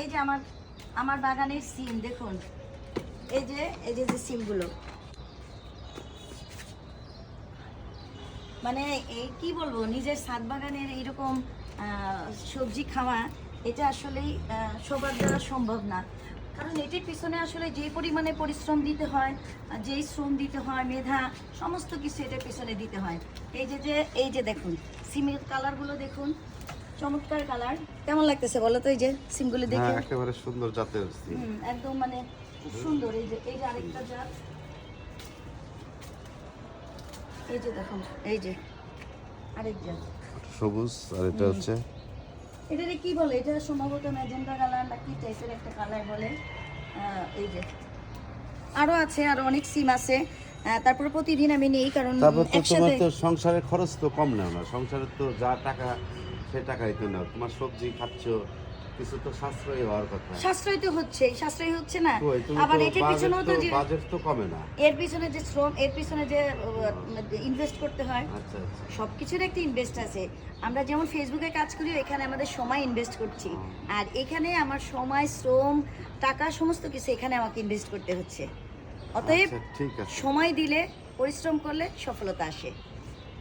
এই যে আমার আমার বাগানের সিম দেখুন, এই যে যে সিমগুলো, মানে এই কি বলবো, নিজের ছাদ বাগানের এইরকম সবজি খাওয়া, এটা আসলেই সবার দ্বারা সম্ভব না। কারণ এটির পিছনে আসলে যে পরিমাণে পরিশ্রম দিতে হয়, যেই শ্রম দিতে হয়, মেধা, সমস্ত কিছু এটার পিছনে দিতে হয়। এই যে দেখুন সিমের কালারগুলো দেখুন, চমৎকার কালার। কেমন লাগতেছে বলো তো এই যে সিমগুলো দেখে? হ্যাঁ, একেবারে সুন্দর জাতের সিম। একদম মানে খুব সুন্দর। এই যে আরেকটা জাত, এই যে দেখুন, এই যে আরেক জাত সবুজ, আর এটা হচ্ছে এটারে কি বলে, এটা সম্ভবত ম্যাজেন্টা কালার না কি টাইপের একটা কালার বলে। এই যে আরো আছে, আরো অনেক সিম আছে। তারপরে প্রতিদিন আমি নেই, কারণ তারপর তো তোমার একসাথে তো সংসারের খরচ তো কম নেও না, সংসারের তো যা টাকা সে টাকাই তো নাও, তোমার সবজি খাচ্ছ, কিছু তো সাশ্রয়ী হওয়ার কথা। সাশ্রয় তো হচ্ছে, সাশ্রয় হচ্ছে না। কই, তুমি আবার তো এটার পিছনেও তো যে বাজেট তো কমে না। এর পিছনে যে শ্রম, এর পিছনে যে ইনভেস্ট করতে হয়, আচ্ছা আচ্ছা। সবকিছুর একটা ইনভেস্ট আছে। আমরা যেমন ফেসবুকে কাজ করি, এখানে আমাদের সময় ইনভেস্ট করছি, আর এখানে আমার সময়, শ্রম, টাকা, সমস্ত কিছু এখানে আমাকে ইনভেস্ট করতে হচ্ছে। অতএব আচ্ছা, ঠিক আছে। সময় দিলে, পরিশ্রম করলে সফলতা আসে।